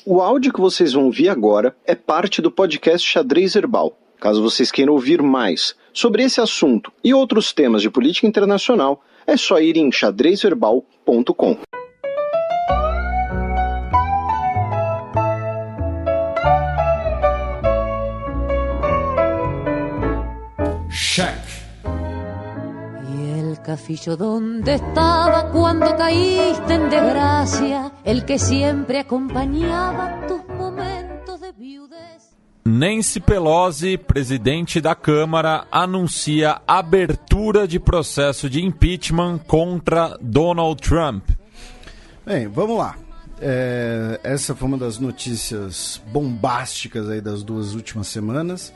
O áudio que vocês vão ouvir agora é parte do podcast Xadrez Herbal. Caso vocês queiram ouvir mais sobre esse assunto e outros temas de política internacional, é só ir em xadrezherbal.com. Check. Y el cafillo donde estaba cuando caíste en desgracia, el que siempre acompañaba tus momentos de viudez. Nancy Pelosi, presidente da Câmara, anuncia abertura de processo de impeachment contra Donald Trump. Bem, vamos lá. Essa foi uma das notícias bombásticas aí das 2 últimas semanas.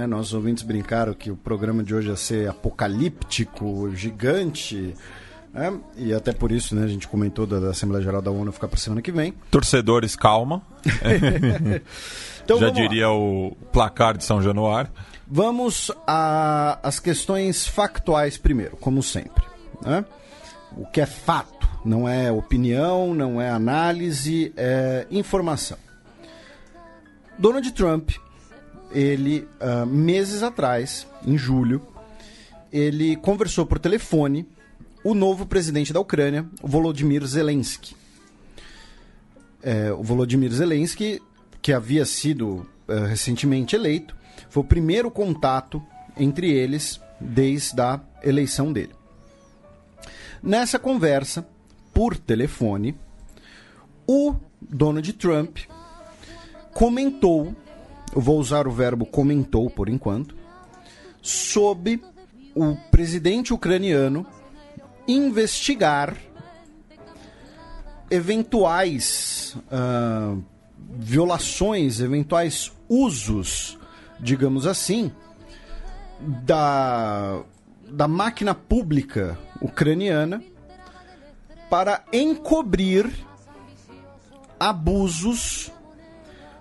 Nossos ouvintes brincaram que o programa de hoje ia ser apocalíptico, gigante, e até por isso, a gente comentou da Assembleia Geral da ONU ficar para semana que vem. Torcedores, calma. Então, já diria o placar de São Januário. Vamos às questões factuais primeiro, como sempre. O que é fato, não é opinião, não é análise, é informação. Donald Trump, ele, meses atrás, em julho, ele conversou por telefone o novo presidente da Ucrânia, o Volodymyr Zelensky. O Volodymyr Zelensky, que havia sido recentemente eleito, foi o primeiro contato entre eles desde a eleição dele. Nessa conversa, por telefone, o Donald Trump comentou, eu vou usar o verbo comentou por enquanto, sobre o presidente ucraniano investigar eventuais violações, eventuais usos, digamos assim, da máquina pública ucraniana para encobrir abusos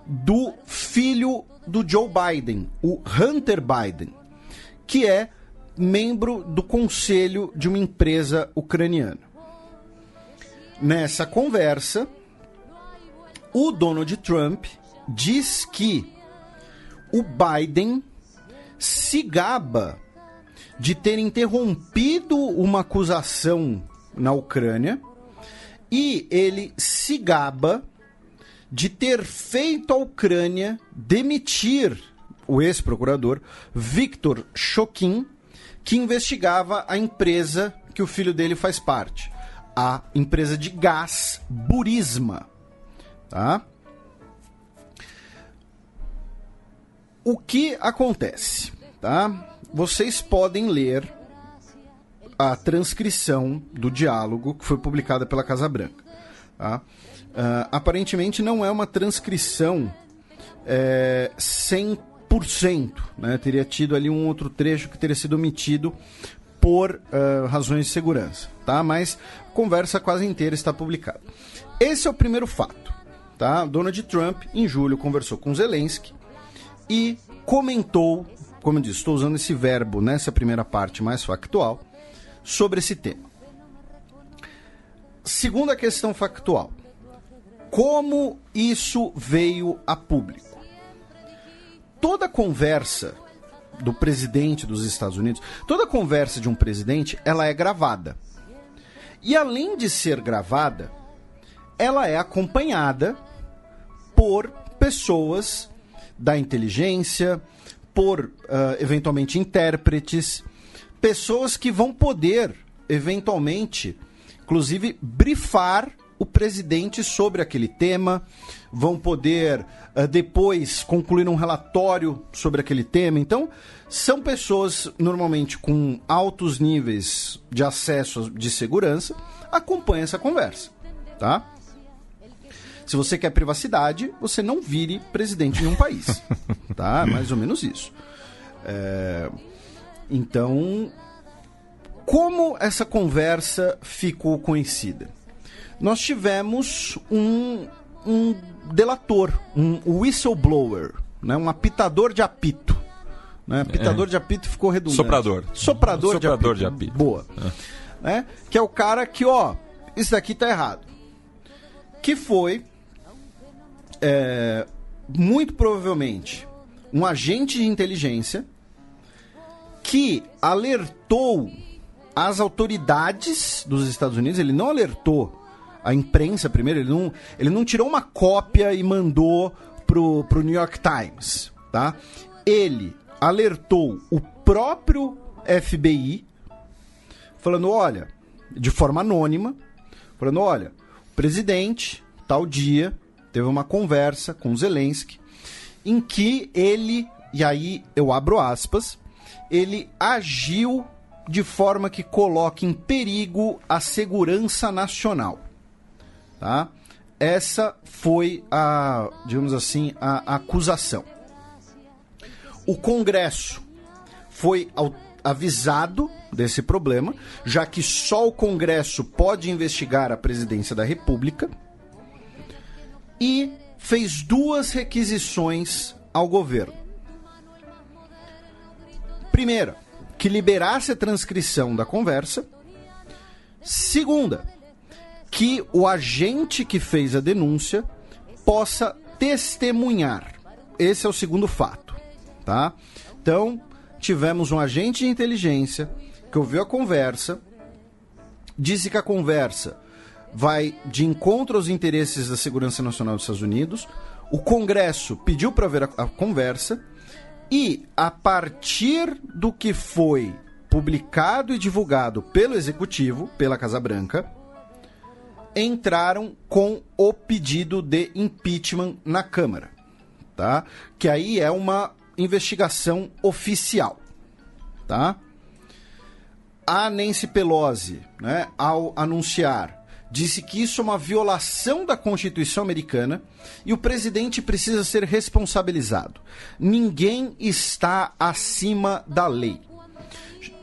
do filho do Joe Biden, o Hunter Biden, que é membro do conselho de uma empresa ucraniana. Nessa conversa, o Donald Trump diz que o Biden se gaba de ter interrompido uma acusação na Ucrânia e ele se gaba de ter feito a Ucrânia demitir o ex-procurador Viktor Shokin, que investigava a empresa que o filho dele faz parte, a empresa de gás Burisma. Tá? O que acontece? Tá? Vocês podem ler a transcrição do diálogo que foi publicada pela Casa Branca. Tá? Aparentemente não é uma transcrição 100%, né? Teria tido ali um outro trecho que teria sido omitido por razões de segurança, tá? Mas a conversa quase inteira está publicada. Esse é o primeiro fato, tá? Donald Trump, em julho, conversou com Zelensky e comentou, como eu disse, estou usando esse verbo nessa primeira parte mais factual, sobre esse tema. Segunda questão factual. Como isso veio a público? Toda conversa do presidente dos Estados Unidos, toda conversa de um presidente, ela é gravada. E além de ser gravada, ela é acompanhada por pessoas da inteligência, por, eventualmente, intérpretes, pessoas que vão poder, eventualmente, inclusive, brifar o presidente sobre aquele tema, vão poder depois concluir um relatório sobre aquele tema. Então, são pessoas normalmente com altos níveis de acesso de segurança, acompanham essa conversa, tá? Se você quer privacidade, você não vire presidente de um país, tá? Mais ou menos isso. Então, como essa conversa ficou conhecida? Nós tivemos um delator, um whistleblower, né? Um apitador de apito. Né? Apitador de apito ficou redundante. Soprador de apito. Boa. Né? Que é o cara que, isso daqui tá errado. Que foi muito provavelmente, um agente de inteligência que alertou as autoridades dos Estados Unidos. Ele não alertou a imprensa primeiro, ele não tirou uma cópia e mandou pro New York Times, tá? Ele alertou o próprio FBI, falando, olha, de forma anônima, falando, olha, o presidente, tal dia, teve uma conversa com Zelensky, em que ele, e aí eu abro aspas, ele agiu de forma que coloque em perigo a segurança nacional. Tá? Essa foi digamos assim, a acusação. O Congresso foi avisado desse problema, já que só o Congresso pode investigar a presidência da República, e fez 2 requisições ao governo. Primeira, que liberasse a transcrição da conversa. Segunda, que o agente que fez a denúncia possa testemunhar. Esse é o segundo fato, tá? Então, tivemos um agente de inteligência que ouviu a conversa, disse que a conversa vai de encontro aos interesses da segurança nacional dos Estados Unidos. O Congresso pediu para ver a conversa e, a partir do que foi publicado e divulgado pelo Executivo, pela Casa Branca, entraram com o pedido de impeachment na Câmara, tá? Que aí é uma investigação oficial, tá? A Nancy Pelosi, né, ao anunciar, disse que isso é uma violação da Constituição americana e o presidente precisa ser responsabilizado. Ninguém está acima da lei.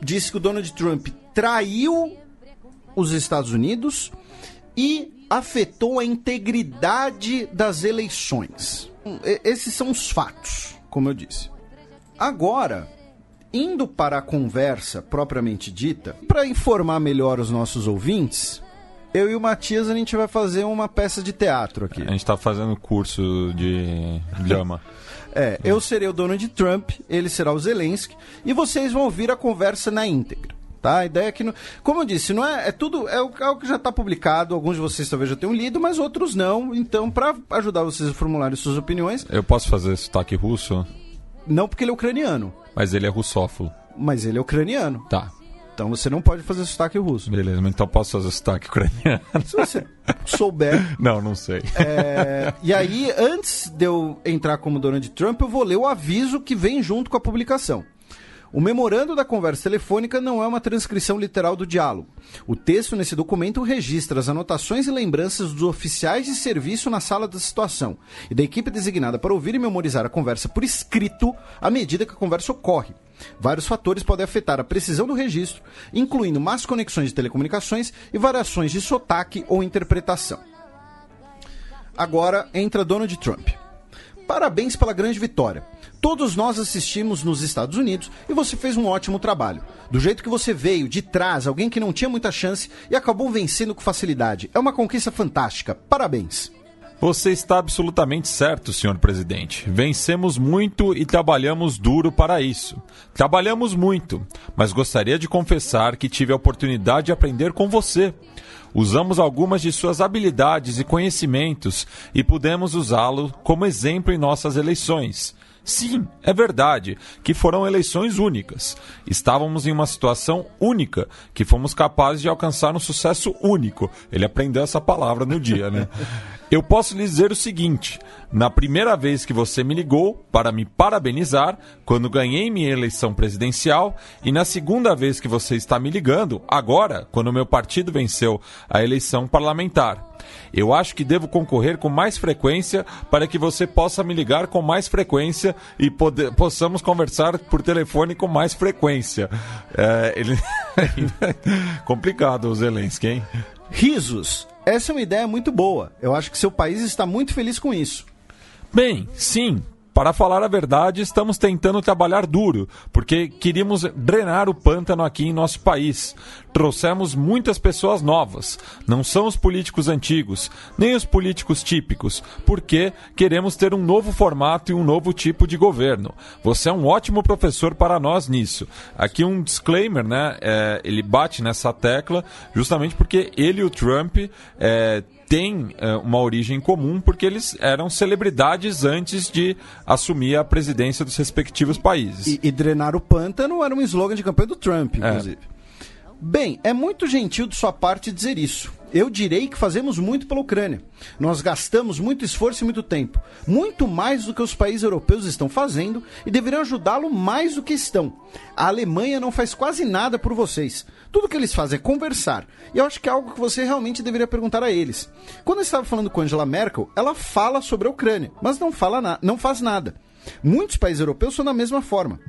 Disse que o Donald Trump traiu os Estados Unidos e afetou a integridade das eleições. Esses são os fatos, como eu disse. Agora, indo para a conversa propriamente dita, para informar melhor os nossos ouvintes, eu e o Matias, a gente vai fazer uma peça de teatro aqui. A gente tá fazendo curso de drama. Eu serei o Donald Trump, ele será o Zelensky, e vocês vão ouvir a conversa na íntegra, tá? A ideia é que, como eu disse, não é tudo, é o que já está publicado, alguns de vocês talvez já tenham lido, mas outros não, então para ajudar vocês a formularem suas opiniões... Eu posso fazer sotaque russo? Não, porque ele é ucraniano. Mas ele é russófilo. Mas ele é ucraniano. Tá. Então você não pode fazer sotaque russo. Beleza, mas então posso fazer sotaque ucraniano. Se você souber. Não sei. E aí, antes de eu entrar como Donald Trump, eu vou ler o aviso que vem junto com a publicação. O memorando da conversa telefônica não é uma transcrição literal do diálogo. O texto nesse documento registra as anotações e lembranças dos oficiais de serviço na sala da situação e da equipe designada para ouvir e memorizar a conversa por escrito à medida que a conversa ocorre. Vários fatores podem afetar a precisão do registro, incluindo más conexões de telecomunicações e variações de sotaque ou interpretação. Agora entra Donald Trump. Parabéns pela grande vitória. Todos nós assistimos nos Estados Unidos e você fez um ótimo trabalho. Do jeito que você veio, de trás, alguém que não tinha muita chance e acabou vencendo com facilidade. É uma conquista fantástica. Parabéns. Você está absolutamente certo, senhor presidente. Vencemos muito e trabalhamos duro para isso. Trabalhamos muito, mas gostaria de confessar que tive a oportunidade de aprender com você. Usamos algumas de suas habilidades e conhecimentos e pudemos usá-lo como exemplo em nossas eleições. Sim, é verdade que foram eleições únicas. Estávamos em uma situação única, que fomos capazes de alcançar um sucesso único. Ele aprendeu essa palavra no dia, né? Eu posso lhe dizer o seguinte, na primeira vez que você me ligou para me parabenizar, quando ganhei minha eleição presidencial, e na segunda vez que você está me ligando, agora, quando o meu partido venceu a eleição parlamentar. Eu acho que devo concorrer com mais frequência para que você possa me ligar com mais frequência e possamos conversar por telefone com mais frequência. Complicado o Zelensky, hein? Risos. Essa é uma ideia muito boa. Eu acho que seu país está muito feliz com isso. Bem, sim. Para falar a verdade, estamos tentando trabalhar duro, porque queríamos drenar o pântano aqui em nosso país. Trouxemos muitas pessoas novas. Não são os políticos antigos, nem os políticos típicos, porque queremos ter um novo formato e um novo tipo de governo. Você é um ótimo professor para nós nisso. Aqui um disclaimer, né? Ele bate nessa tecla justamente porque ele e o Trump têm uma origem comum, porque eles eram celebridades antes de assumir a presidência dos respectivos países. E drenar o pântano era um slogan de campanha do Trump, inclusive. Bem, é muito gentil de sua parte dizer isso. Eu direi que fazemos muito pela Ucrânia. Nós gastamos muito esforço e muito tempo. Muito mais do que os países europeus estão fazendo e deveriam ajudá-lo mais do que estão. A Alemanha não faz quase nada por vocês. Tudo que eles fazem é conversar. E eu acho que é algo que você realmente deveria perguntar a eles. Quando eu estava falando com Angela Merkel, ela fala sobre a Ucrânia, mas não faz nada. Muitos países europeus são da mesma forma.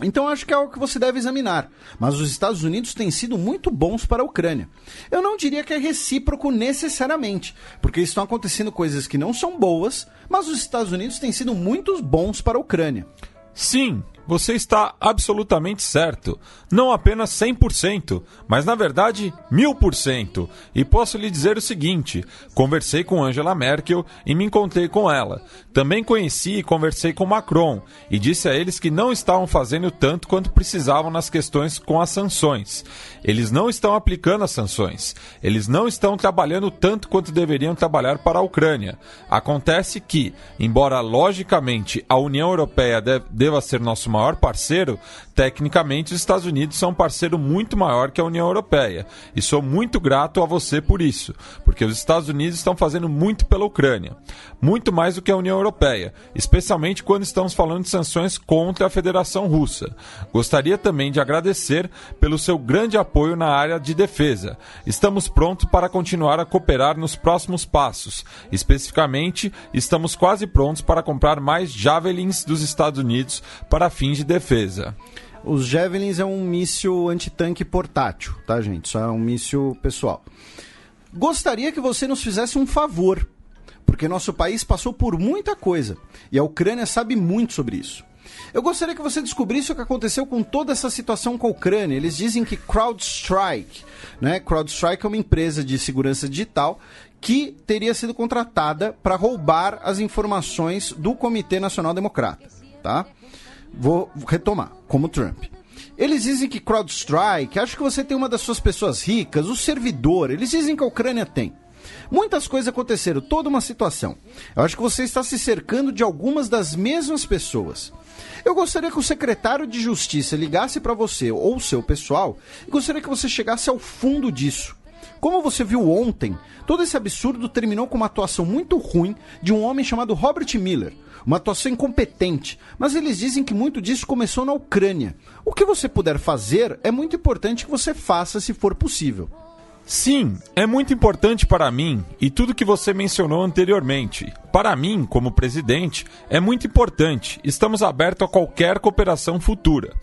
Então acho que é algo que você deve examinar. Mas os Estados Unidos têm sido muito bons para a Ucrânia. Eu não diria que é recíproco necessariamente, porque estão acontecendo coisas que não são boas, mas os Estados Unidos têm sido muito bons para a Ucrânia. Sim, você está absolutamente certo. Não apenas 100%, mas na verdade 1000%. E posso lhe dizer o seguinte: conversei com Angela Merkel e me encontrei com ela. Também conheci e conversei com Macron e disse a eles que não estavam fazendo tanto quanto precisavam nas questões com as sanções. Eles não estão aplicando as sanções. Eles não estão trabalhando tanto quanto deveriam trabalhar para a Ucrânia. Acontece que, embora logicamente a União Europeia deva ser nosso maior parceiro, tecnicamente os Estados Unidos são um parceiro muito maior que a União Europeia. E sou muito grato a você por isso, porque os Estados Unidos estão fazendo muito pela Ucrânia. Muito mais do que a União Europeia, especialmente quando estamos falando de sanções contra a Federação Russa. Gostaria também de agradecer pelo seu grande apoio na área de defesa. Estamos prontos para continuar a cooperar nos próximos passos. Especificamente, estamos quase prontos para comprar mais Javelins dos Estados Unidos para fins de defesa. Os Javelins é um míssil antitanque portátil, tá, gente? Isso é um míssil pessoal. Gostaria que você nos fizesse um favor, porque nosso país passou por muita coisa e a Ucrânia sabe muito sobre isso. Eu gostaria que você descobrisse o que aconteceu com toda essa situação com a Ucrânia. Eles dizem que CrowdStrike, né? CrowdStrike é uma empresa de segurança digital que teria sido contratada para roubar as informações do Comitê Nacional Democrata, tá? Vou retomar, como Trump. Eles dizem que CrowdStrike, acho que você tem uma das suas pessoas ricas, o servidor, eles dizem que a Ucrânia tem. Muitas coisas aconteceram, toda uma situação. Eu acho que você está se cercando de algumas das mesmas pessoas. Eu gostaria que o secretário de Justiça ligasse para você ou o seu pessoal e gostaria que você chegasse ao fundo disso. Como você viu ontem, todo esse absurdo terminou com uma atuação muito ruim de um homem chamado Robert Mueller. Uma atuação incompetente, mas eles dizem que muito disso começou na Ucrânia. O que você puder fazer é muito importante que você faça se for possível. Sim, é muito importante para mim e tudo que você mencionou anteriormente. Para mim, como presidente, é muito importante. Estamos abertos a qualquer cooperação futura.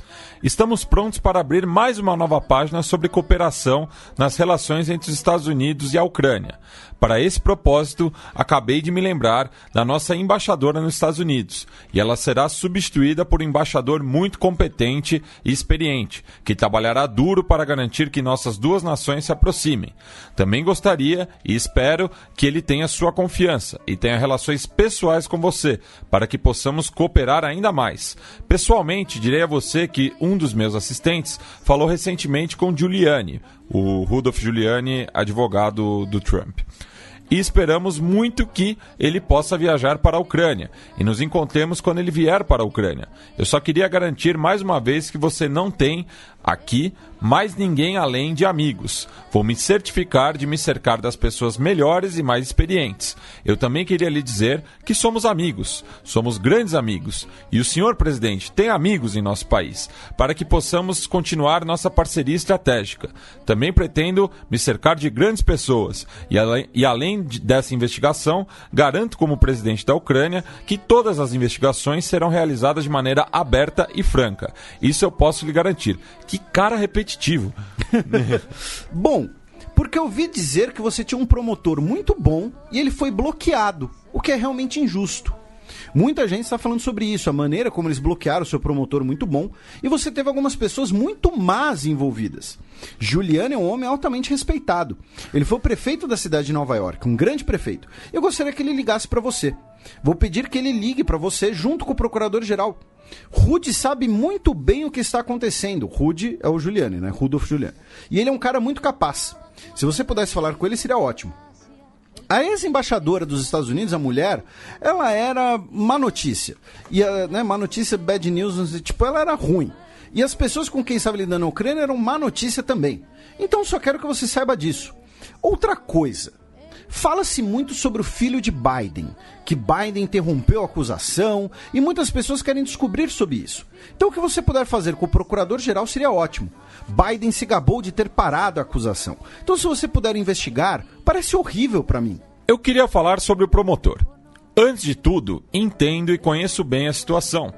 Estamos prontos para abrir mais uma nova página sobre cooperação nas relações entre os Estados Unidos e a Ucrânia. Para esse propósito, acabei de me lembrar da nossa embaixadora nos Estados Unidos, e ela será substituída por um embaixador muito competente e experiente, que trabalhará duro para garantir que nossas duas nações se aproximem. Também gostaria e espero que ele tenha sua confiança e tenha relações pessoais com você, para que possamos cooperar ainda mais. Pessoalmente, direi a você que um dos meus assistentes falou recentemente com Giuliani, o Rudolph Giuliani, advogado do Trump. E esperamos muito que ele possa viajar para a Ucrânia e nos encontremos quando ele vier para a Ucrânia. Eu só queria garantir mais uma vez que você não tem aqui mais ninguém além de amigos. Vou me certificar de me cercar das pessoas melhores e mais experientes. Eu também queria lhe dizer que somos amigos, somos grandes amigos. E o senhor presidente tem amigos em nosso país, para que possamos continuar nossa parceria estratégica. Também pretendo me cercar de grandes pessoas. E além dessa investigação, garanto como presidente da Ucrânia que todas as investigações serão realizadas de maneira aberta e franca. Isso eu posso lhe garantir. Que cara repetitivo. Bom, porque eu ouvi dizer que você tinha um promotor muito bom e ele foi bloqueado, o que é realmente injusto. Muita gente está falando sobre isso, a maneira como eles bloquearam o seu promotor muito bom, e você teve algumas pessoas muito más envolvidas. Giuliani é um homem altamente respeitado. Ele foi o prefeito da cidade de Nova York, um grande prefeito. Eu gostaria que ele ligasse para você. Vou pedir que ele ligue para você junto com o procurador-geral. Rudy sabe muito bem o que está acontecendo. Rudy é o Giuliani, né? Rudolph Giuliani. E ele é um cara muito capaz. Se você pudesse falar com ele, seria ótimo. A ex-embaixadora dos Estados Unidos, a mulher, ela era má notícia. E má notícia, bad news, tipo, ela era ruim. E as pessoas com quem estava lidando na Ucrânia eram má notícia também. Então só quero que você saiba disso. Outra coisa. Fala-se muito sobre o filho de Biden, que Biden interrompeu a acusação e muitas pessoas querem descobrir sobre isso. Então o que você puder fazer com o procurador-geral seria ótimo. Biden se gabou de ter parado a acusação. Então se você puder investigar, parece horrível para mim. Eu queria falar sobre o promotor. Antes de tudo, entendo e conheço bem a situação.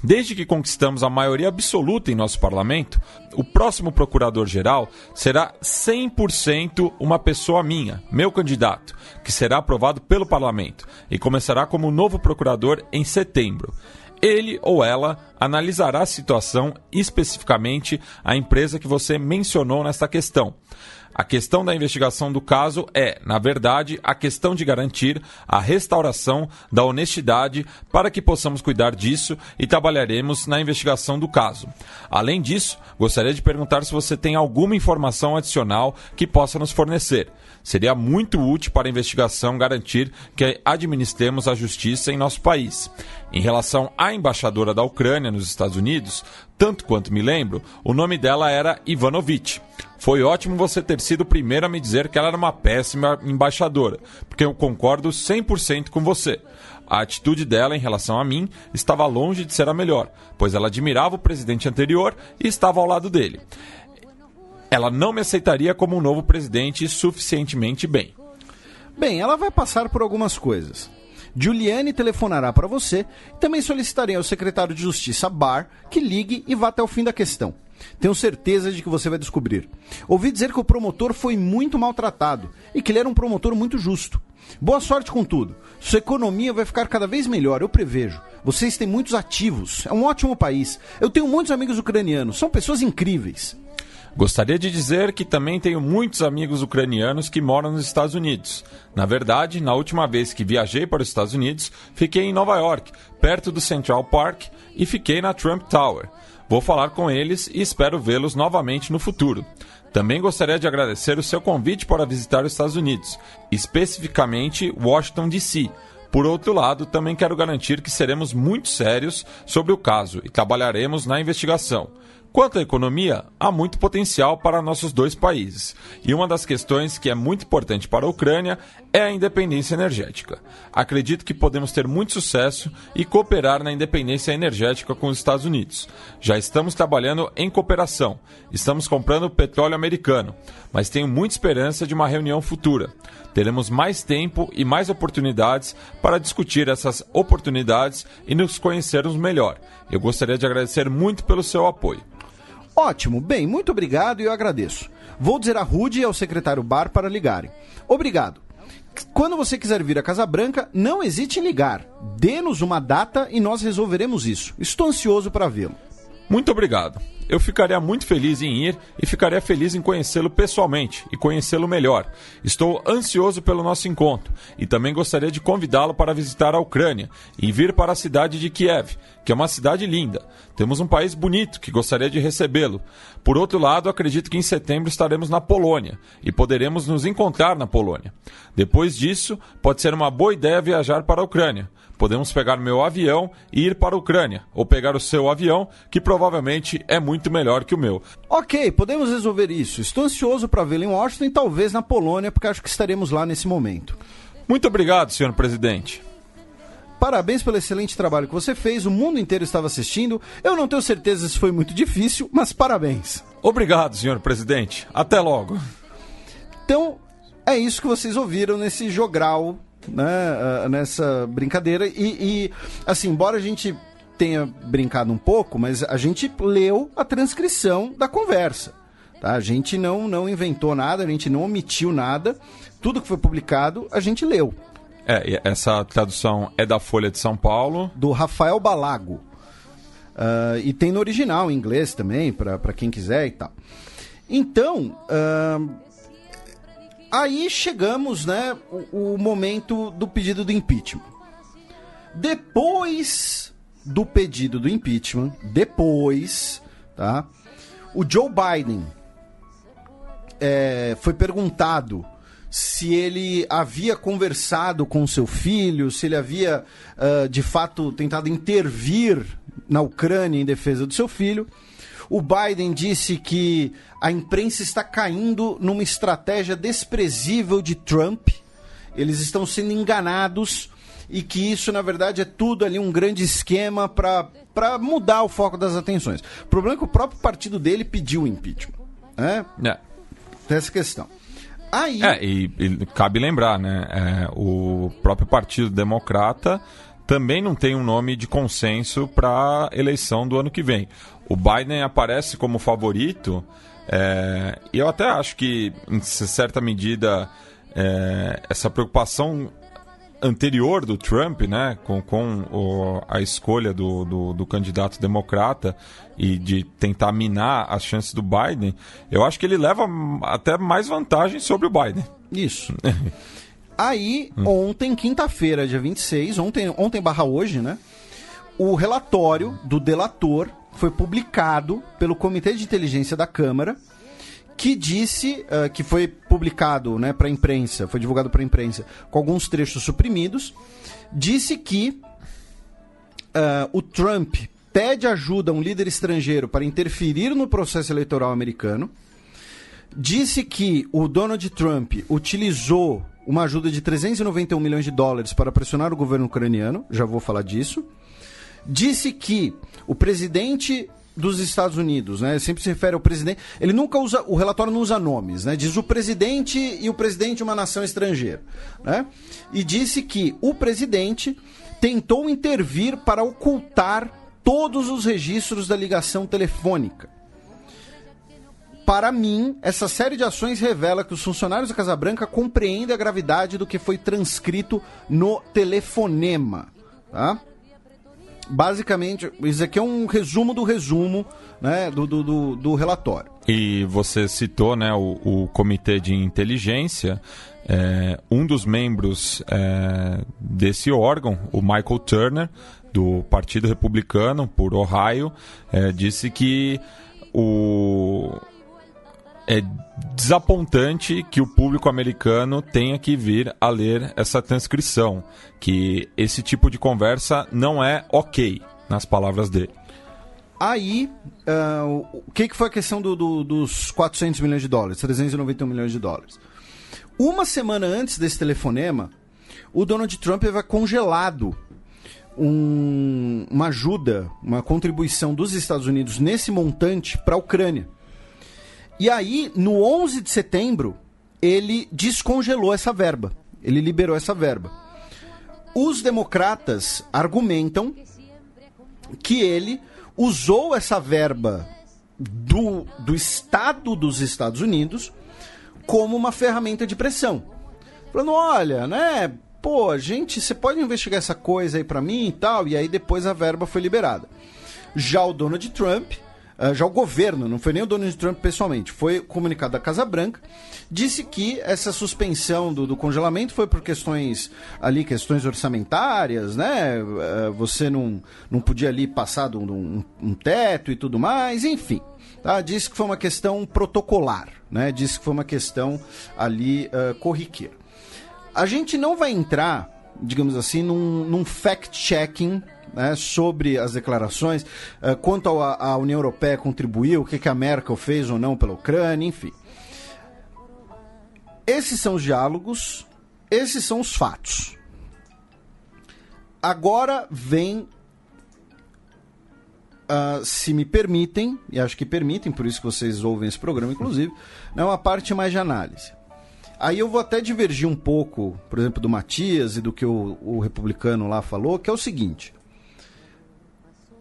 Desde que conquistamos a maioria absoluta em nosso parlamento, o próximo procurador-geral será 100% uma pessoa minha, meu candidato, que será aprovado pelo parlamento e começará como novo procurador em setembro. Ele ou ela analisará a situação, especificamente a empresa que você mencionou nesta questão. A questão da investigação do caso é, na verdade, a questão de garantir a restauração da honestidade para que possamos cuidar disso e trabalharemos na investigação do caso. Além disso, gostaria de perguntar se você tem alguma informação adicional que possa nos fornecer. Seria muito útil para a investigação garantir que administremos a justiça em nosso país. Em relação à embaixadora da Ucrânia nos Estados Unidos, tanto quanto me lembro, o nome dela era Ivanovich. Foi ótimo você ter sido o primeiro a me dizer que ela era uma péssima embaixadora, porque eu concordo 100% com você. A atitude dela em relação a mim estava longe de ser a melhor, pois ela admirava o presidente anterior e estava ao lado dele. Ela não me aceitaria como um novo presidente suficientemente bem. Bem, ela vai passar por algumas coisas. Giuliani telefonará para você e também solicitarei ao secretário de Justiça Barr que ligue e vá até o fim da questão. Tenho certeza de que você vai descobrir. Ouvi dizer que o promotor foi muito maltratado e que ele era um promotor muito justo. Boa sorte com tudo. Sua economia vai ficar cada vez melhor, eu prevejo. Vocês têm muitos ativos, é um ótimo país. Eu tenho muitos amigos ucranianos, são pessoas incríveis. Gostaria de dizer que também tenho muitos amigos ucranianos que moram nos Estados Unidos. Na verdade, na última vez que viajei para os Estados Unidos, fiquei em Nova York, perto do Central Park, e fiquei na Trump Tower. Vou falar com eles e espero vê-los novamente no futuro. Também gostaria de agradecer o seu convite para visitar os Estados Unidos, especificamente Washington, D.C. Por outro lado, também quero garantir que seremos muito sérios sobre o caso e trabalharemos na investigação. Quanto à economia, há muito potencial para nossos dois países. E uma das questões que é muito importante para a Ucrânia é a independência energética. Acredito que podemos ter muito sucesso e cooperar na independência energética com os Estados Unidos. Já estamos trabalhando em cooperação. Estamos comprando petróleo americano, mas tenho muita esperança de uma reunião futura. Teremos mais tempo e mais oportunidades para discutir essas oportunidades e nos conhecermos melhor. Eu gostaria de agradecer muito pelo seu apoio. Ótimo, bem, muito obrigado e eu agradeço. Vou dizer a Rudy e ao secretário Barr para ligarem. Obrigado. Quando você quiser vir à Casa Branca, não hesite em ligar. Dê-nos uma data e nós resolveremos isso. Estou ansioso para vê-lo. Muito obrigado. Eu ficaria muito feliz em ir e ficaria feliz em conhecê-lo pessoalmente e conhecê-lo melhor. Estou ansioso pelo nosso encontro e também gostaria de convidá-lo para visitar a Ucrânia e vir para a cidade de Kiev, que é uma cidade linda. Temos um país bonito que gostaria de recebê-lo. Por outro lado, acredito que em setembro estaremos na Polônia e poderemos nos encontrar na Polônia. Depois disso, pode ser uma boa ideia viajar para a Ucrânia. Podemos pegar meu avião e ir para a Ucrânia, ou pegar o seu avião, que provavelmente é muito melhor que o meu. Ok, podemos resolver isso. Estou ansioso para vê-lo em Washington e talvez na Polônia, porque acho que estaremos lá nesse momento. Muito obrigado, senhor presidente. Parabéns pelo excelente trabalho que você fez, o mundo inteiro estava assistindo. Eu não tenho certeza se foi muito difícil, mas parabéns. Obrigado, senhor presidente. Até logo. Então, é isso que vocês ouviram nesse jogral, né, nessa brincadeira. E, assim, embora a gente tenha brincado um pouco, mas a gente leu a transcrição da conversa. Tá? A gente não inventou nada, a gente não omitiu nada. Tudo que foi publicado, a gente leu. Essa tradução é da Folha de São Paulo. Do Rafael Balago. E tem no original, em inglês também, para quem quiser e tal. Então, aí chegamos, né, o momento do pedido do impeachment. Depois do pedido do impeachment, tá, o Joe Biden foi perguntado se ele havia conversado com seu filho, se ele havia, de fato, tentado intervir na Ucrânia em defesa do seu filho. O Biden disse que a imprensa está caindo numa estratégia desprezível de Trump. Eles estão sendo enganados e que isso, na verdade, é tudo ali um grande esquema para mudar o foco das atenções. O problema é que o próprio partido dele pediu o impeachment. Tem essa questão. Aí... e cabe lembrar, né? O próprio Partido Democrata também não tem um nome de consenso para a eleição do ano que vem. O Biden aparece como favorito, e eu até acho que, em certa medida, essa preocupação anterior do Trump, né, com a escolha do candidato democrata e de tentar minar as chances do Biden, eu acho que ele leva até mais vantagem sobre o Biden. Isso. Aí, ontem, quinta-feira, dia 26, ontem/hoje, né, o relatório do delator foi publicado pelo Comitê de Inteligência da Câmara, que disse, que foi publicado, né, para a imprensa, foi divulgado para a imprensa, com alguns trechos suprimidos, disse que o Trump pede ajuda a um líder estrangeiro para interferir no processo eleitoral americano, disse que o Donald Trump utilizou uma ajuda de 391 milhões de dólares para pressionar o governo ucraniano, já vou falar disso, disse que o presidente dos Estados Unidos, né, sempre se refere ao presidente, ele nunca usa, o relatório não usa nomes, né, diz o presidente e o presidente de uma nação estrangeira, né, e disse que o presidente tentou intervir para ocultar todos os registros da ligação telefônica. Para mim, essa série de ações revela que os funcionários da Casa Branca compreendem a gravidade do que foi transcrito no telefonema, tá? Basicamente, isso aqui é um resumo do resumo, né, do relatório. E você citou, né, o Comitê de Inteligência. Um dos membros desse órgão, o Michael Turner, do Partido Republicano, por Ohio, disse que é desapontante que o público americano tenha que vir a ler essa transcrição, que esse tipo de conversa não é ok, nas palavras dele. Aí, o que foi a questão dos 400 milhões de dólares, 391 milhões de dólares? Uma semana antes desse telefonema, o Donald Trump havia congelado uma ajuda, uma contribuição dos Estados Unidos nesse montante para a Ucrânia. E aí, no 11 de setembro, ele descongelou essa verba. Ele liberou essa verba. Os democratas argumentam que ele usou essa verba do Estado dos Estados Unidos como uma ferramenta de pressão. Falando, olha, né, pô, gente, você pode investigar essa coisa aí pra mim e tal, e aí depois a verba foi liberada. Já o Donald Trump... já o governo, não foi nem o Donald Trump pessoalmente, foi comunicado da Casa Branca, disse que essa suspensão do congelamento foi por questões orçamentárias, né? Você não podia ali passar um teto e tudo mais, enfim. Tá? Disse que foi uma questão protocolar, né? Disse que foi uma questão ali corriqueira. A gente não vai entrar, digamos assim, num fact-checking, né, sobre as declarações, quanto a União Europeia contribuiu, o que a Merkel fez ou não pela Ucrânia, enfim. Esses são os diálogos, esses são os fatos. Agora vem, se me permitem, e acho que permitem, por isso que vocês ouvem esse programa, inclusive, é uma parte mais de análise. Aí eu vou até divergir um pouco, por exemplo, do Matias e do que o republicano lá falou, que é o seguinte: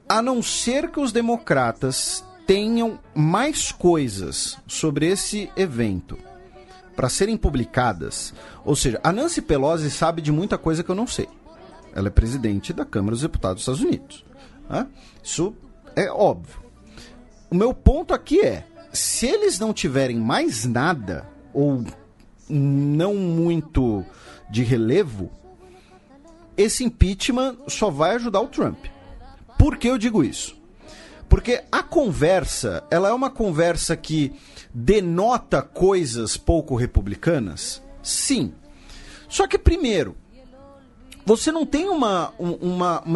a não ser que os democratas tenham mais coisas sobre esse evento para serem publicadas, ou seja, a Nancy Pelosi sabe de muita coisa que eu não sei. Ela é presidente da Câmara dos Deputados dos Estados Unidos. Né? Isso é óbvio. O meu ponto aqui é, se eles não tiverem mais nada, ou não muito de relevo, esse impeachment só vai ajudar o Trump. Por que eu digo isso? Porque a conversa, ela é uma conversa que denota coisas pouco republicanas? Sim. Só que, primeiro, você não tem uma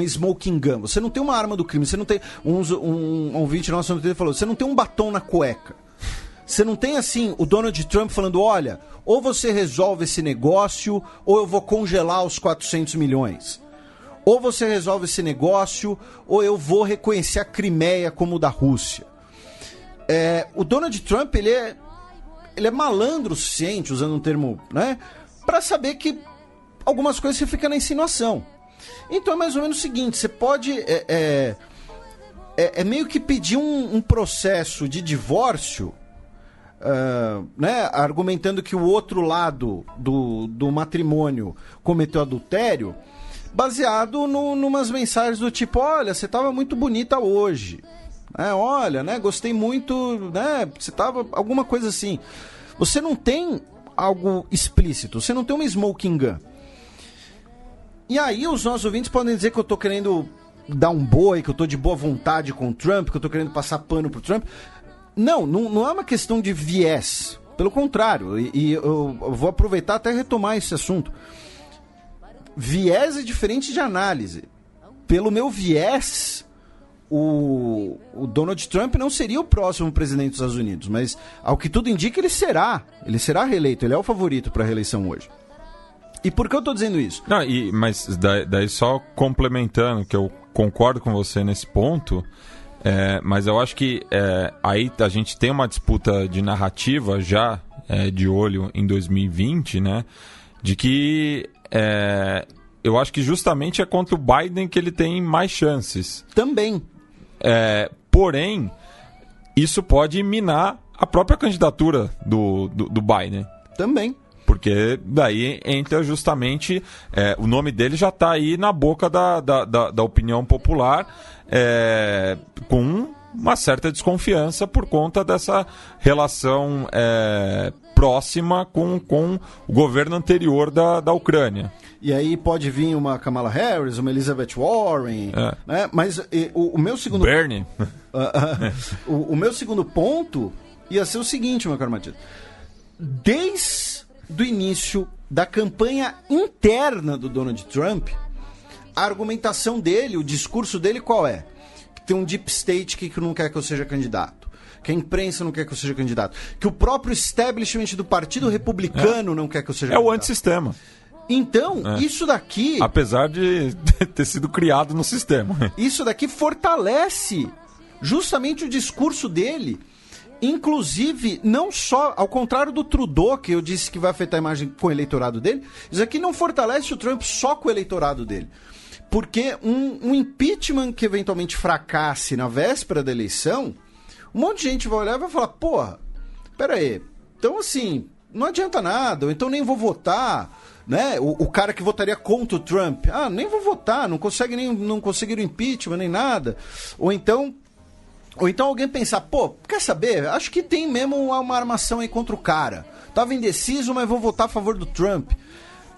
smoking gun, você não tem uma arma do crime, você não tem... Um ouvinte nosso falou, você não tem um batom na cueca. Você não tem, assim, o Donald Trump falando, olha, ou você resolve esse negócio, ou eu vou congelar os 400 milhões. Ou você resolve esse negócio, ou eu vou reconhecer a Crimeia como da Rússia. O Donald Trump, ele é malandro o suficiente, usando um termo, né, para saber que algumas coisas você fica na insinuação. Então é mais ou menos o seguinte, você pode... meio que pedir um processo de divórcio, né, argumentando que o outro lado do matrimônio cometeu adultério, baseado numas mensagens do tipo, olha, você estava muito bonita hoje, olha, né, gostei muito, né, você estava... alguma coisa assim. Você não tem algo explícito, você não tem uma smoking gun. E aí os nossos ouvintes podem dizer que eu estou querendo dar um boi, que eu estou de boa vontade com o Trump, que eu estou querendo passar pano pro Trump. Não é uma questão de viés, pelo contrário, e eu vou aproveitar até retomar esse assunto. Viés é diferente de análise. Pelo meu viés, o Donald Trump não seria o próximo presidente dos Estados Unidos, mas ao que tudo indica ele será reeleito, ele é o favorito para a reeleição hoje. E por que eu estou dizendo isso? Não, mas daí só complementando, que eu concordo com você nesse ponto, mas eu acho que aí a gente tem uma disputa de narrativa já de olho em 2020, né, de que eu acho que justamente é contra o Biden que ele tem mais chances. Também. Porém, isso pode minar a própria candidatura do Biden. Também. Porque daí entra justamente... o nome dele já está aí na boca da opinião popular, com uma certa desconfiança por conta dessa relação próxima com o governo anterior da Ucrânia. E aí pode vir uma Kamala Harris, uma Elizabeth Warren, né? Mas o meu segundo... Bernie. O meu segundo ponto ia ser o seguinte, meu caro Matias. Desde o início da campanha interna do Donald Trump, a argumentação dele, o discurso dele qual é? Que tem um deep state que não quer que eu seja candidato. Que a imprensa não quer que eu seja candidato. Que o próprio establishment do Partido Republicano não quer que eu seja candidato. É o antissistema. Então, isso daqui... Apesar de ter sido criado no sistema. Isso daqui fortalece justamente o discurso dele. Inclusive, não só... Ao contrário do Trudeau, que eu disse que vai afetar a imagem com o eleitorado dele, isso aqui não fortalece o Trump só com o eleitorado dele. Porque um impeachment que eventualmente fracasse na véspera da eleição, um monte de gente vai olhar e vai falar, porra, pera aí, então assim, não adianta nada, ou então nem vou votar... Né? O cara que votaria contra o Trump, nem vou votar, não conseguiram impeachment nem nada. Ou então alguém pensar, pô, quer saber? Acho que tem mesmo uma armação aí contra o cara. Tava indeciso, mas vou votar a favor do Trump.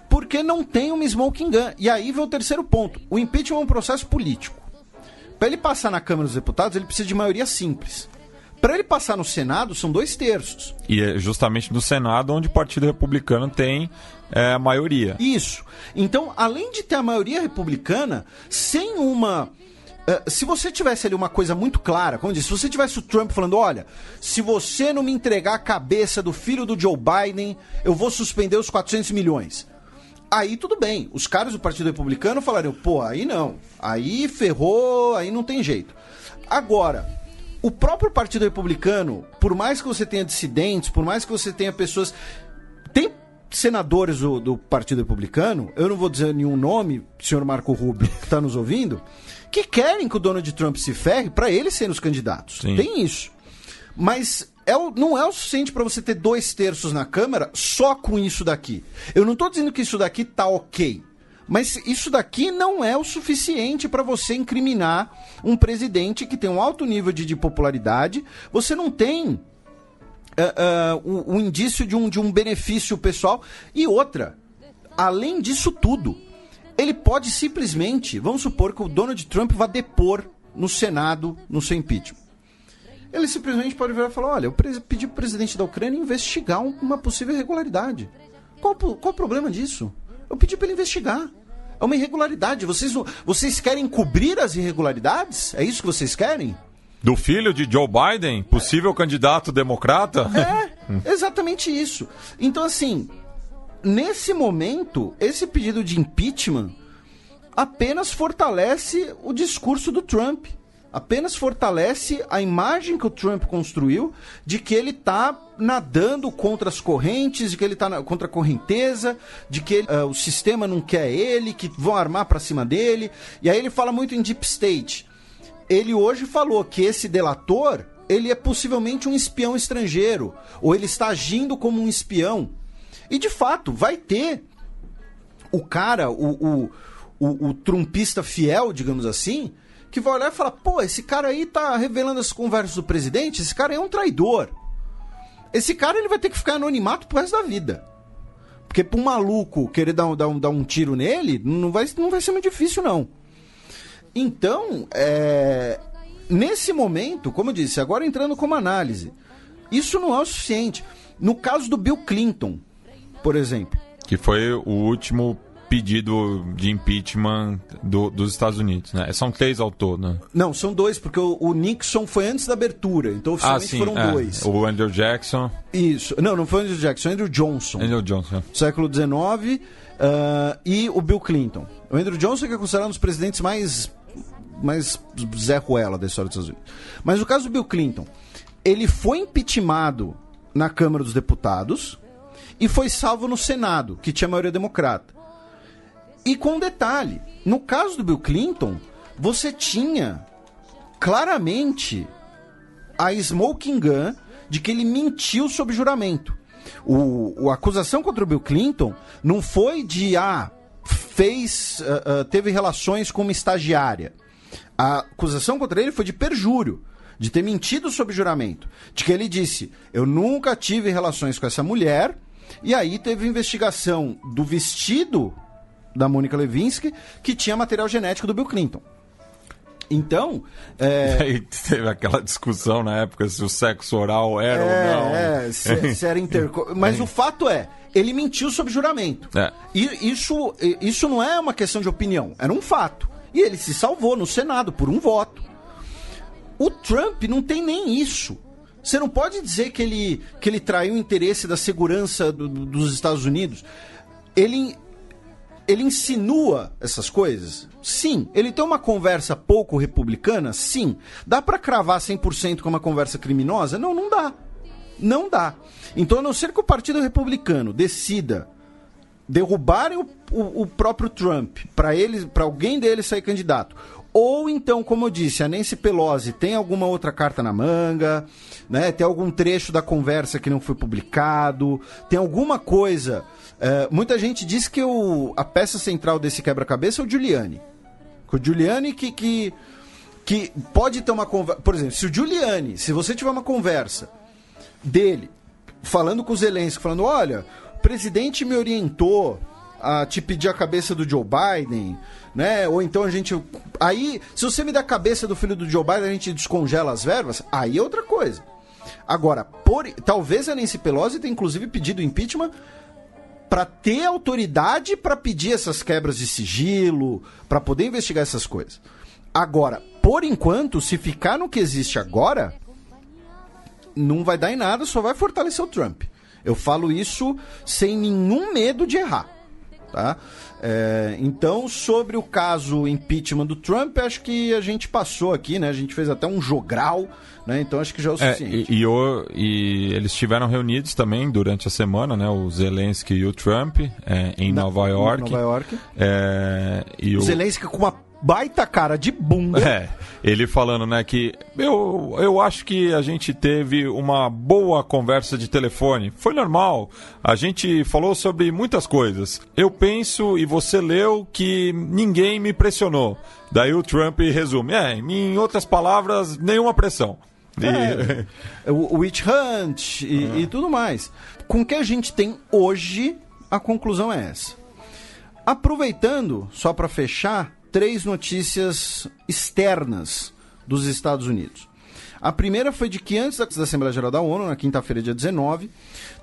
Porque não tem uma smoking gun. E aí vem o terceiro ponto. O impeachment é um processo político. Para ele passar na Câmara dos Deputados, ele precisa de maioria simples. Para ele passar no Senado, são 2/3. E é justamente no Senado onde o Partido Republicano tem a maioria. Isso. Então, além de ter a maioria republicana, sem uma... se você tivesse ali uma coisa muito clara, como eu disse, se você tivesse o Trump falando, olha, se você não me entregar a cabeça do filho do Joe Biden, eu vou suspender os 400 milhões. Aí tudo bem. Os caras do Partido Republicano falariam, pô, aí não. Aí ferrou, aí não tem jeito. Agora... O próprio Partido Republicano, por mais que você tenha dissidentes, por mais que você tenha pessoas... Tem senadores do Partido Republicano, eu não vou dizer nenhum nome, senhor Marco Rubio, que está nos ouvindo, que querem que o Donald Trump se ferre para eles serem os candidatos. Sim. Tem isso. Mas não é o suficiente para você ter 2/3 na Câmara só com isso daqui. Eu não estou dizendo que isso daqui tá ok, mas isso daqui não é o suficiente para você incriminar um presidente que tem um alto nível de popularidade. Você não tem o indício de um benefício pessoal. E outra, além disso tudo, ele pode simplesmente, vamos supor que o Donald Trump vá depor no Senado no seu impeachment. Ele simplesmente pode virar e falar, olha, eu pedi para o presidente da Ucrânia investigar uma possível irregularidade. Qual o problema disso? Eu pedi para ele investigar. É uma irregularidade. Vocês querem cobrir as irregularidades? É isso que vocês querem? Do filho de Joe Biden, possível candidato democrata? É, exatamente isso. Então, assim, nesse momento, esse pedido de impeachment apenas fortalece o discurso do Trump. Apenas fortalece a imagem que o Trump construiu de que ele está nadando contra as correntes, de que ele está contra a correnteza, de que o sistema não quer ele, que vão armar para cima dele. E aí ele fala muito em Deep State. Ele hoje falou que esse delator, ele é possivelmente um espião estrangeiro, ou ele está agindo como um espião. E de fato, vai ter o cara, o trumpista fiel, digamos assim, que vai olhar e falar, pô, esse cara aí tá revelando as conversas do presidente, esse cara aí é um traidor. Esse cara ele vai ter que ficar anonimato pro resto da vida. Porque pra um maluco querer dar um tiro nele, não vai ser muito difícil, não. Então, nesse momento, como eu disse, agora entrando como análise, isso não é o suficiente. No caso do Bill Clinton, por exemplo. Que foi o último pedido de impeachment dos Estados Unidos, né? São 3 ao todo, né? Não, são 2, porque o Nixon foi antes da abertura, então oficialmente foram 2. O Andrew Jackson. Isso. Não foi o Andrew Jackson, Andrew Johnson. Andrew Johnson. Século XIX, e o Bill Clinton. O Andrew Johnson que é considerado um dos presidentes mais Zé Ruela da história dos Estados Unidos. Mas no caso do Bill Clinton, ele foi impeachmentado na Câmara dos Deputados e foi salvo no Senado, que tinha maioria democrata. E com um detalhe, no caso do Bill Clinton, você tinha claramente a smoking gun de que ele mentiu sob juramento. A acusação contra o Bill Clinton não foi de, teve relações com uma estagiária. A acusação contra ele foi de perjúrio, de ter mentido sob juramento. De que ele disse, eu nunca tive relações com essa mulher, e aí teve investigação do vestido da Mônica Lewinsky, que tinha material genético do Bill Clinton. Então... Aí teve aquela discussão na época se o sexo oral era ou não. Se era Mas o fato é, ele mentiu sob juramento. E isso não é uma questão de opinião, era um fato. E ele se salvou no Senado por um voto. O Trump não tem nem isso. Você não pode dizer que ele traiu o interesse da segurança dos Estados Unidos. Ele insinua essas coisas? Sim. Ele tem uma conversa pouco republicana? Sim. Dá pra cravar 100% com uma conversa criminosa? Não, não dá. Não dá. Então, a não ser que o Partido Republicano decida derrubarem o próprio Trump para alguém deles sair candidato, ou então, como eu disse, a Nancy Pelosi tem alguma outra carta na manga, né? Tem algum trecho da conversa que não foi publicado, tem alguma coisa... muita gente diz que a peça central desse quebra-cabeça é o Giuliani. O Giuliani que pode ter uma conversa... Por exemplo, se você tiver uma conversa dele falando com o Zelensky, falando, olha, o presidente me orientou a te pedir a cabeça do Joe Biden, né? Ou então a gente... Aí, se você me der a cabeça do filho do Joe Biden, a gente descongela as verbas, aí é outra coisa. Agora, talvez a Nancy Pelosi tenha inclusive pedido impeachment para ter autoridade para pedir essas quebras de sigilo, para poder investigar essas coisas. Agora, por enquanto, se ficar no que existe agora, não vai dar em nada, só vai fortalecer o Trump. Eu falo isso sem nenhum medo de errar. Tá? Então, sobre o caso impeachment do Trump, acho que a gente passou aqui, né? A gente fez até um jogral, né? Então acho que já é o suficiente. E eles estiveram reunidos também durante a semana, né? O Zelensky e o Trump em Nova York. O Zelensky com uma baita cara de bunda. Ele falando, né, que eu acho que a gente teve uma boa conversa de telefone. Foi normal. A gente falou sobre muitas coisas. Eu penso, e você leu, que ninguém me pressionou. Daí o Trump resume. Em outras palavras, nenhuma pressão. O witch hunt e tudo mais. Com o que a gente tem hoje, a conclusão é essa. Aproveitando, só para fechar, 3 notícias externas dos Estados Unidos. A primeira foi de que antes da Assembleia Geral da ONU, na quinta-feira, dia 19,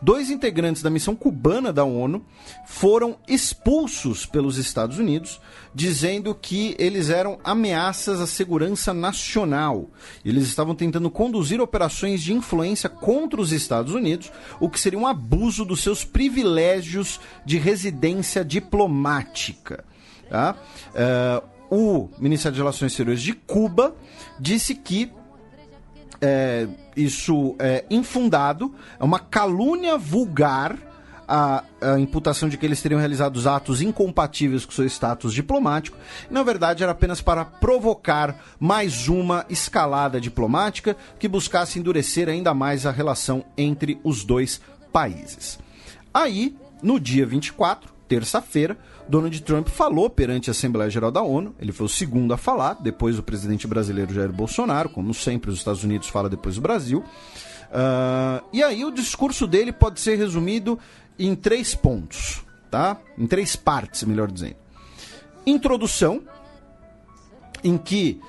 2 integrantes da missão cubana da ONU foram expulsos pelos Estados Unidos, dizendo que eles eram ameaças à segurança nacional. Eles estavam tentando conduzir operações de influência contra os Estados Unidos, o que seria um abuso dos seus privilégios de residência diplomática. Tá? O Ministério de Relações Exteriores de Cuba disse que isso é infundado, é uma calúnia vulgar a imputação de que eles teriam realizado atos incompatíveis com seu status diplomático. E, na verdade, era apenas para provocar mais uma escalada diplomática que buscasse endurecer ainda mais a relação entre os 2 países. Aí, no dia 24, terça-feira, Donald Trump falou perante a Assembleia Geral da ONU. Ele foi o segundo a falar, depois do presidente brasileiro Jair Bolsonaro. Como sempre, os Estados Unidos falam depois do Brasil. E aí o discurso dele pode ser resumido em 3 pontos, tá? Em 3 partes, melhor dizendo. Introdução, em que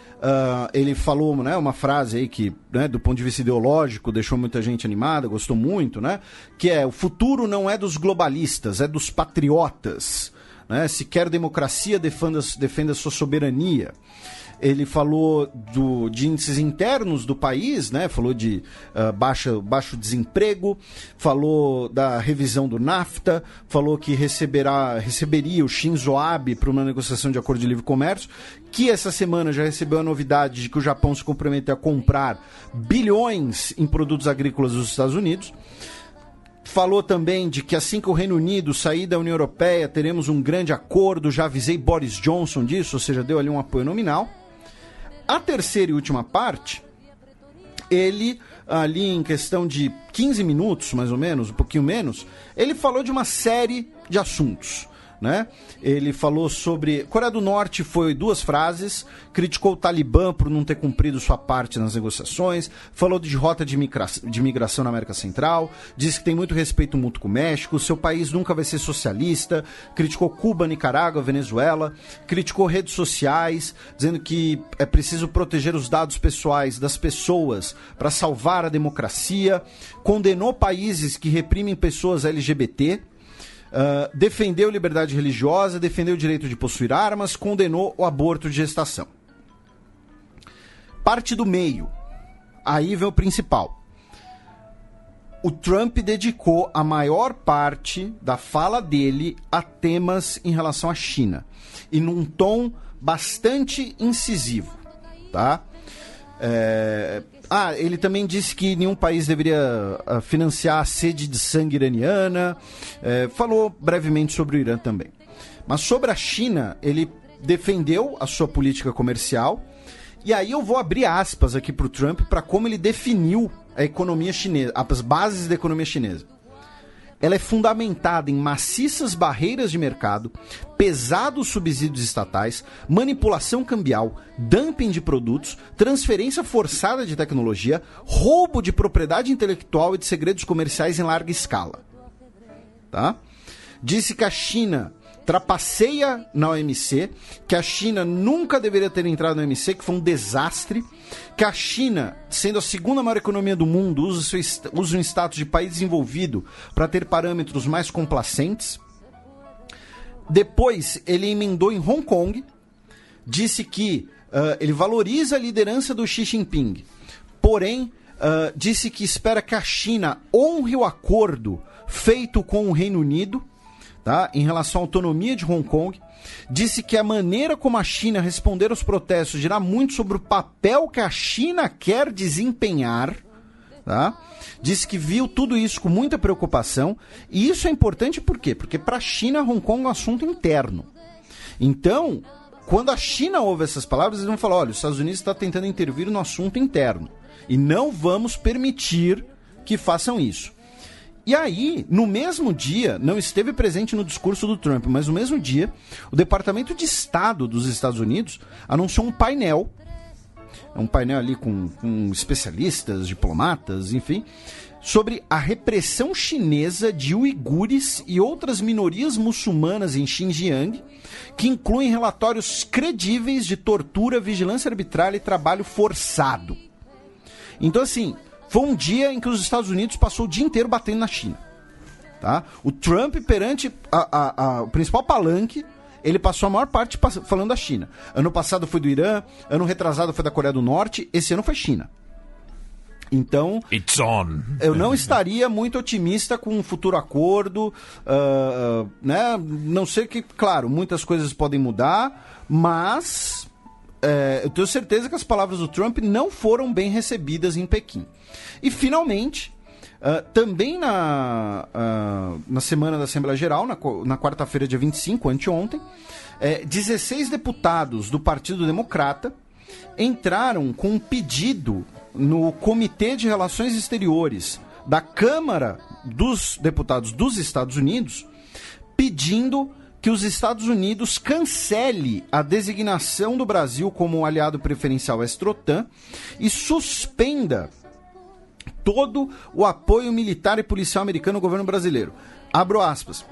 ele falou, né, uma frase aí que, né, do ponto de vista ideológico, deixou muita gente animada, gostou muito, né? Que é: o futuro não é dos globalistas, é dos patriotas. Né? Se quer democracia, defenda sua soberania. Ele falou de índices internos do país, né? Falou de baixo desemprego, falou da revisão do NAFTA, falou que receberia o Shinzo Abe para uma negociação de acordo de livre comércio, que essa semana já recebeu a novidade de que o Japão se comprometeu a comprar bilhões em produtos agrícolas dos Estados Unidos. Falou também de que assim que o Reino Unido sair da União Europeia, teremos um grande acordo. Já avisei Boris Johnson disso, ou seja, deu ali um apoio nominal. A terceira e última parte, ele, ali em questão de 15 minutos, mais ou menos, um pouquinho menos, ele falou de uma série de assuntos. Né? Ele falou sobre... Coreia do Norte foi 2 frases, criticou o Talibã por não ter cumprido sua parte nas negociações, falou de rota de migração na América Central, disse que tem muito respeito mútuo com o México, seu país nunca vai ser socialista, criticou Cuba, Nicarágua, Venezuela, criticou redes sociais, dizendo que é preciso proteger os dados pessoais das pessoas para salvar a democracia, condenou países que reprimem pessoas LGBT, defendeu liberdade religiosa, defendeu o direito de possuir armas, condenou o aborto de gestação. Parte do meio. Aí vem o principal. O Trump dedicou a maior parte da fala dele a temas em relação à China. E num tom bastante incisivo. Tá? Ele também disse que nenhum país deveria financiar a sede de sangue iraniana. Falou brevemente sobre o Irã também. Mas sobre a China, ele defendeu a sua política comercial. E aí eu vou abrir aspas aqui para o Trump para como ele definiu a economia chinesa, as bases da economia chinesa. Ela é fundamentada em maciças barreiras de mercado, pesados subsídios estatais, manipulação cambial, dumping de produtos, transferência forçada de tecnologia, roubo de propriedade intelectual e de segredos comerciais em larga escala. Tá? Disse que a China trapaceia na OMC, que a China nunca deveria ter entrado na OMC, que foi um desastre, que a China, sendo a segunda maior economia do mundo, usa um status de país desenvolvido para ter parâmetros mais complacentes. Depois, ele emendou em Hong Kong, disse que ele valoriza a liderança do Xi Jinping, porém, disse que espera que a China honre o acordo feito com o Reino Unido, tá? Em relação à autonomia de Hong Kong. Disse que a maneira como a China responder aos protestos dirá muito sobre o papel que a China quer desempenhar. Tá? Disse que viu tudo isso com muita preocupação. E isso é importante por quê? Porque para a China, Hong Kong é um assunto interno. Então, quando a China ouve essas palavras, eles vão falar, olha, os Estados Unidos está tentando intervir no assunto interno e não vamos permitir que façam isso. E aí, no mesmo dia, não esteve presente no discurso do Trump, mas no mesmo dia, o Departamento de Estado dos Estados Unidos anunciou um painel ali com especialistas, diplomatas, enfim, sobre a repressão chinesa de uigures e outras minorias muçulmanas em Xinjiang, que incluem relatórios credíveis de tortura, vigilância arbitrária e trabalho forçado. Então, assim, foi um dia em que os Estados Unidos passou o dia inteiro batendo na China. Tá? O Trump, perante o principal palanque, ele passou a maior parte falando da China. Ano passado foi do Irã, ano retrasado foi da Coreia do Norte, esse ano foi China. Então, It's on. Eu não estaria muito otimista com um futuro acordo, né? Não sei que, claro, muitas coisas podem mudar, mas eu tenho certeza que as palavras do Trump não foram bem recebidas em Pequim. E, finalmente, também na semana da Assembleia Geral, na quarta-feira, dia 25, anteontem, 16 deputados do Partido Democrata entraram com um pedido no Comitê de Relações Exteriores da Câmara dos Deputados dos Estados Unidos, pedindo que os Estados Unidos cancele a designação do Brasil como aliado preferencial extra-OTAN e suspenda todo o apoio militar e policial americano ao governo brasileiro. Abro aspas.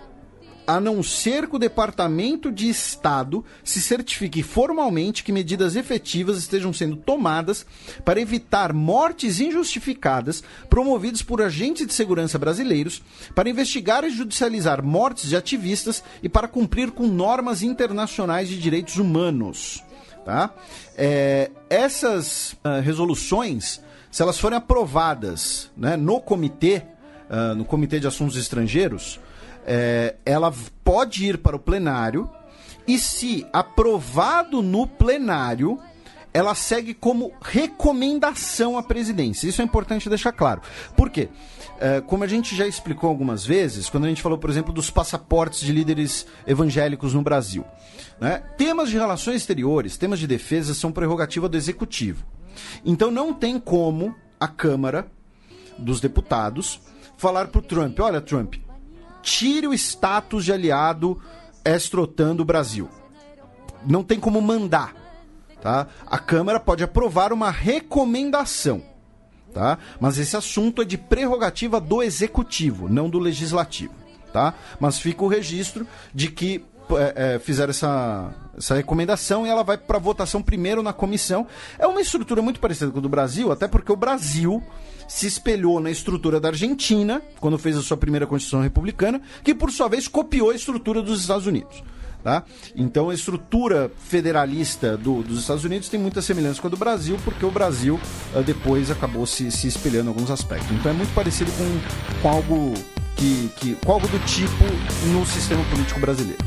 A não ser que o Departamento de Estado se certifique formalmente que medidas efetivas estejam sendo tomadas para evitar mortes injustificadas promovidas por agentes de segurança brasileiros, para investigar e judicializar mortes de ativistas e para cumprir com normas internacionais de direitos humanos. Tá? Essas resoluções, se elas forem aprovadas, né, no Comitê de Assuntos Estrangeiros, ela pode ir para o plenário e, se aprovado no plenário, ela segue como recomendação à presidência. Isso é importante deixar claro. Por quê? Como a gente já explicou algumas vezes, quando a gente falou, por exemplo, dos passaportes de líderes evangélicos no Brasil, né? Temas de relações exteriores, temas de defesa são prerrogativa do Executivo. Então não tem como a Câmara dos Deputados falar para o Trump, olha, Trump, tire o status de aliado extra-OTAN do Brasil. Não tem como mandar. Tá? A Câmara pode aprovar uma recomendação. Tá? Mas esse assunto é de prerrogativa do Executivo, não do Legislativo. Tá? Mas fica o registro de que fizeram essa recomendação e ela vai para votação primeiro na comissão. É uma estrutura muito parecida com a do Brasil, até porque o Brasil se espelhou na estrutura da Argentina, quando fez a sua primeira Constituição Republicana, que por sua vez copiou a estrutura dos Estados Unidos. Tá? Então a estrutura federalista dos Estados Unidos tem muita semelhança com a do Brasil, porque o Brasil depois acabou se espelhando em alguns aspectos. Então é muito parecido com algo com algo do tipo no sistema político brasileiro.